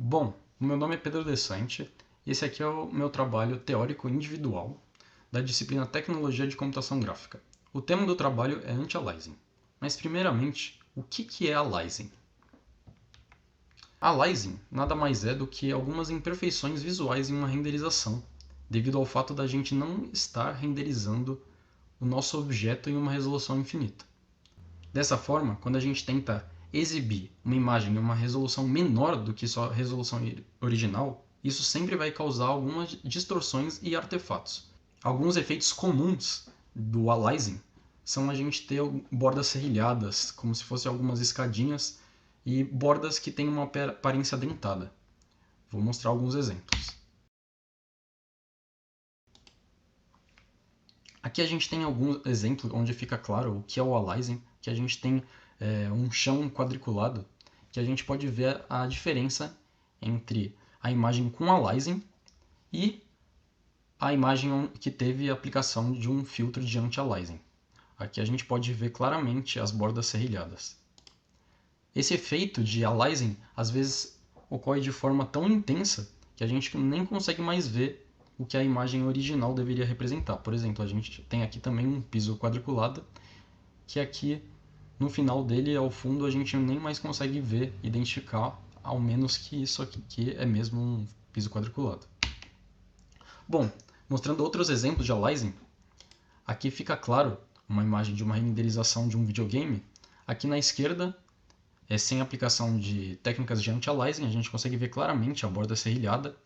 Bom, o meu nome é Pedro Desante e esse aqui é o meu trabalho teórico individual da disciplina Tecnologia de Computação Gráfica. O tema do trabalho é anti-aliasing. Mas primeiramente, o que é aliasing? Aliasing nada mais é do que algumas imperfeições visuais em uma renderização, devido ao fato da gente não estar renderizando o nosso objeto em uma resolução infinita. Dessa forma, quando a gente tenta exibir uma imagem em uma resolução menor do que sua resolução original, isso sempre vai causar algumas distorções e artefatos. Alguns efeitos comuns do aliasing são a gente ter bordas serrilhadas, como se fossem algumas escadinhas, e bordas que têm uma aparência dentada. Vou mostrar alguns exemplos. Aqui a gente tem algum exemplo onde fica claro o que é o aliasing, que a gente tem um chão quadriculado, que a gente pode ver a diferença entre a imagem com aliasing e a imagem que teve a aplicação de um filtro de anti-aliasing. Aqui a gente pode ver claramente as bordas serrilhadas. Esse efeito de aliasing às vezes ocorre de forma tão intensa que a gente nem consegue mais ver o que a imagem original deveria representar. Por exemplo, a gente tem aqui também um piso quadriculado, que aqui no final dele, ao fundo, a gente nem mais consegue ver, identificar, ao menos que isso aqui é mesmo um piso quadriculado. Bom, mostrando outros exemplos de aliasing, aqui fica claro uma imagem de uma renderização de um videogame. Aqui na esquerda, sem aplicação de técnicas de anti-aliasing, a gente consegue ver claramente a borda serrilhada.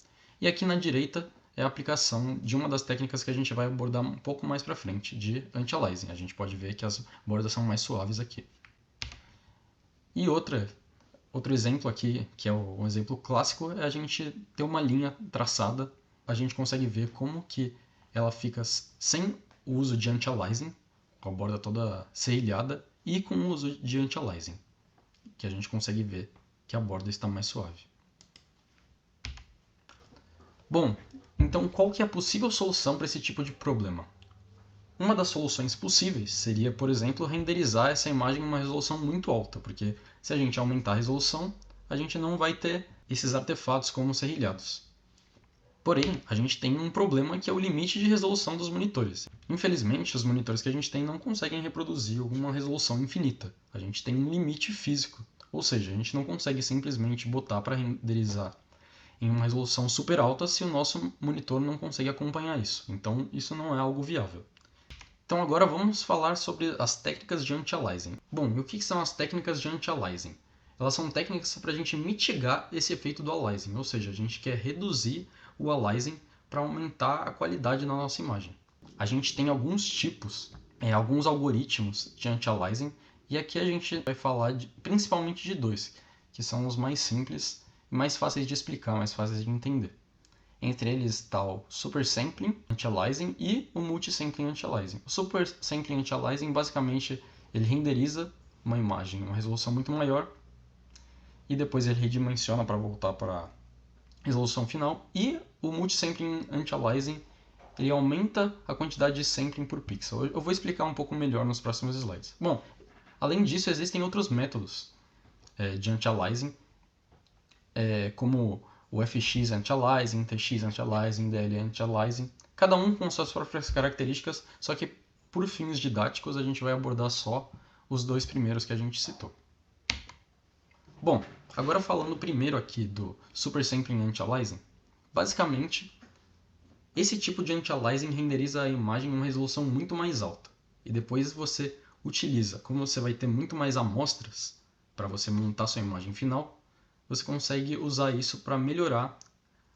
E aqui na direita é a aplicação de uma das técnicas que a gente vai abordar um pouco mais para frente, de anti-aliasing. A gente pode ver que as bordas são mais suaves aqui. E outro exemplo aqui, que é um exemplo clássico, é a gente ter uma linha traçada. A gente consegue ver como que ela fica sem o uso de anti-aliasing, com a borda toda serrilhada, e com o uso de anti-aliasing, que a gente consegue ver que a borda está mais suave. Bom, então qual que é a possível solução para esse tipo de problema? Uma das soluções possíveis seria, por exemplo, renderizar essa imagem em uma resolução muito alta, porque se a gente aumentar a resolução, a gente não vai ter esses artefatos como serrilhados. Porém, a gente tem um problema que é o limite de resolução dos monitores. Infelizmente, os monitores que a gente tem não conseguem reproduzir uma resolução infinita. A gente tem um limite físico, ou seja, a gente não consegue simplesmente botar para renderizar em uma resolução super alta se o nosso monitor não consegue acompanhar isso. Então, isso não é algo viável. Então agora vamos falar sobre as técnicas de anti-aliasing. Bom, e o que são as técnicas de anti-aliasing? Elas são técnicas para a gente mitigar esse efeito do aliasing, ou seja, a gente quer reduzir o aliasing para aumentar a qualidade da nossa imagem. A gente tem alguns tipos, alguns algoritmos de anti-aliasing, e aqui a gente vai falar principalmente de dois, que são os mais simples, mais fáceis de explicar, mais fáceis de entender. Entre eles está o Super Sampling Anti-Aliasing e o Multi-Sampling Anti-Aliasing. O Super Sampling Anti-Aliasing basicamente ele renderiza uma imagem em uma resolução muito maior e depois ele redimensiona para voltar para a resolução final. E o Multi-Sampling Anti-Aliasing ele aumenta a quantidade de sampling por pixel. Eu vou explicar um pouco melhor nos próximos slides. Bom, além disso existem outros métodos de anti-aliasing, como o FX Anti-Aliasing, TX Anti-Aliasing, DL Anti-Aliasing, cada um com suas próprias características, só que por fins didáticos a gente vai abordar só os dois primeiros que a gente citou. Bom, agora falando primeiro aqui do Super Sampling Anti-Aliasing, basicamente esse tipo de anti-aliasing renderiza a imagem em uma resolução muito mais alta e depois você utiliza, como você vai ter muito mais amostras para você montar sua imagem final, você consegue usar isso para melhorar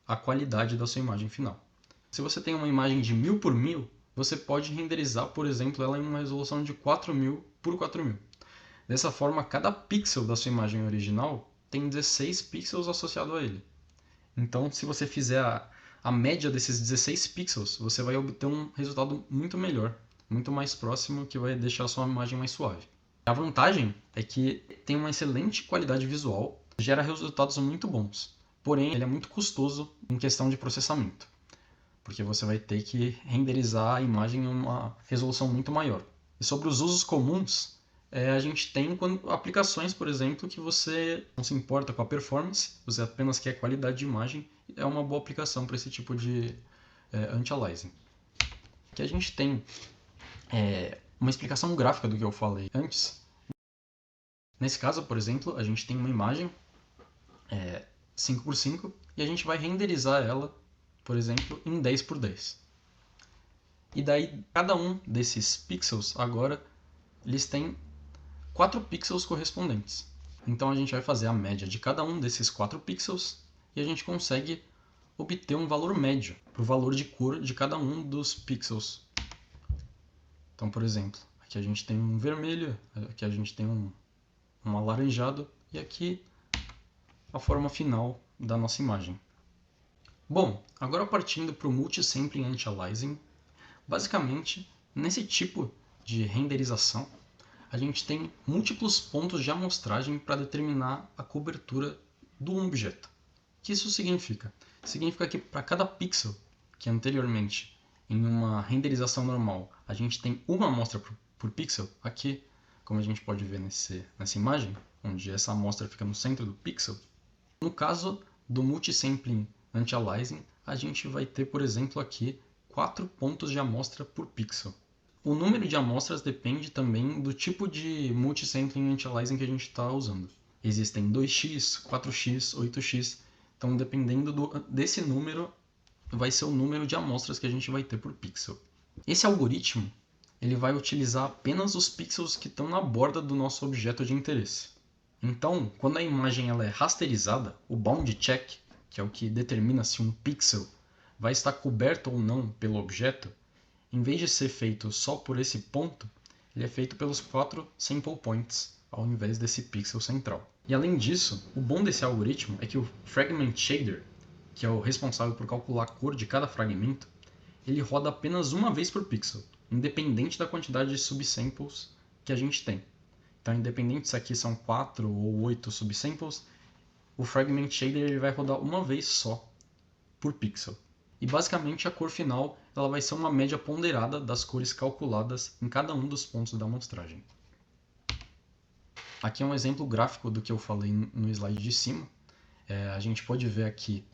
a qualidade da sua imagem final. Se você tem uma imagem de 1000 por 1000, você pode renderizar, por exemplo, ela em uma resolução de 4000 por 4000. Dessa forma, cada pixel da sua imagem original tem 16 pixels associados a ele. Então, se você fizer a média desses 16 pixels, você vai obter um resultado muito melhor, muito mais próximo, que vai deixar a sua imagem mais suave. A vantagem é que tem uma excelente qualidade visual, gera resultados muito bons, porém ele é muito custoso em questão de processamento, porque você vai ter que renderizar a imagem em uma resolução muito maior. E sobre os usos comuns, a gente tem aplicações, por exemplo, que você não se importa com a performance, você apenas quer qualidade de imagem, é uma boa aplicação para esse tipo de anti-aliasing. Aqui a gente tem uma explicação gráfica do que eu falei antes. Nesse caso, por exemplo, a gente tem uma imagem 5x5 e a gente vai renderizar ela, por exemplo, em 10x10. E daí, cada um desses pixels agora, eles têm 4 pixels correspondentes. Então a gente vai fazer a média de cada um desses 4 pixels e a gente consegue obter um valor médio para o valor de cor de cada um dos pixels. Então, por exemplo, aqui a gente tem um vermelho, aqui a gente tem um alaranjado e aqui a forma final da nossa imagem. Bom, agora partindo para o Multisampling Anti-Aliasing, basicamente, nesse tipo de renderização, a gente tem múltiplos pontos de amostragem para determinar a cobertura do objeto. O que isso significa? Significa que para cada pixel, que anteriormente, em uma renderização normal, a gente tem uma amostra por pixel, aqui, como a gente pode ver nessa imagem, onde essa amostra fica no centro do pixel, no caso do Multisampling Anti-Aliasing, a gente vai ter, por exemplo, aqui 4 pontos de amostra por pixel. O número de amostras depende também do tipo de Multisampling Anti-Aliasing que a gente está usando. Existem 2x, 4x, 8x, então dependendo desse número, vai ser o número de amostras que a gente vai ter por pixel. Esse algoritmo ele vai utilizar apenas os pixels que estão na borda do nosso objeto de interesse. Então, quando a imagem ela é rasterizada, o bound check, que é o que determina se um pixel vai estar coberto ou não pelo objeto, em vez de ser feito só por esse ponto, ele é feito pelos 4 sample points, ao invés desse pixel central. E além disso, o bom desse algoritmo é que o Fragment Shader, que é o responsável por calcular a cor de cada fragmento, ele roda apenas uma vez por pixel, independente da quantidade de subsamples que a gente tem. Então, independente se aqui são 4 ou 8 subsamples, o Fragment Shader ele vai rodar uma vez só por pixel. E basicamente a cor final ela vai ser uma média ponderada das cores calculadas em cada um dos pontos da amostragem. Aqui é um exemplo gráfico do que eu falei no slide de cima. A gente pode ver aqui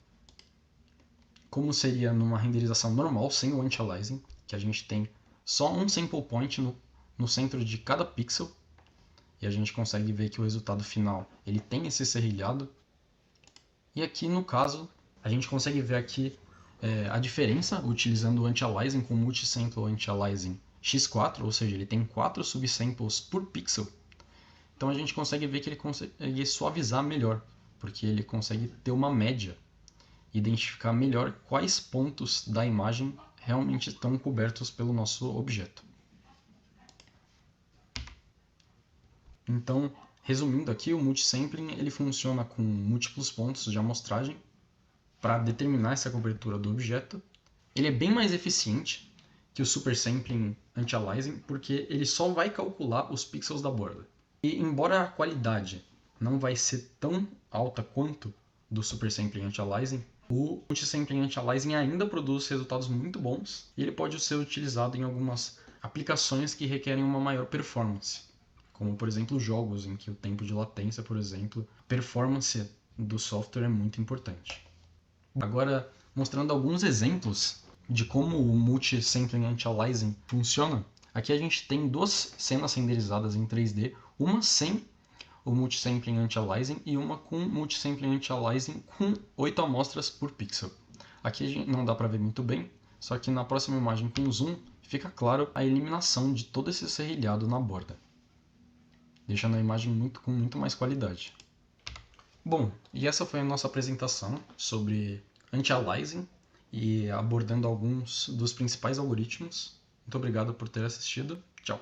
como seria numa renderização normal, sem o anti-aliasing, que a gente tem só um sample point no centro de cada pixel, e a gente consegue ver que o resultado final ele tem esse serrilhado. E aqui no caso, a gente consegue ver aqui a diferença utilizando o anti-aliasing com o multisample anti-aliasing x4, ou seja, ele tem 4 subsamples por pixel. Então a gente consegue ver que ele consegue suavizar melhor, porque ele consegue ter uma média, identificar melhor quais pontos da imagem realmente estão cobertos pelo nosso objeto. Então, resumindo aqui, o multisampling ele funciona com múltiplos pontos de amostragem para determinar essa cobertura do objeto. Ele é bem mais eficiente que o supersampling anti-aliasing, porque ele só vai calcular os pixels da borda. E embora a qualidade não vai ser tão alta quanto do supersampling anti-aliasing, o multisampling anti-aliasing ainda produz resultados muito bons e ele pode ser utilizado em algumas aplicações que requerem uma maior performance, como por exemplo jogos em que o tempo de latência, por exemplo, a performance do software é muito importante. Agora, mostrando alguns exemplos de como o multisampling anti-aliasing funciona, aqui a gente tem duas cenas renderizadas em 3D, uma sem o multisampling anti-aliasing e uma com multisampling anti-aliasing com 8 amostras por pixel. Aqui não dá para ver muito bem, só que na próxima imagem com zoom fica claro a eliminação de todo esse serrilhado na borda, deixando a imagem com muito mais qualidade. Bom, e essa foi a nossa apresentação sobre anti-aliasing e abordando alguns dos principais algoritmos. Muito obrigado por ter assistido. Tchau!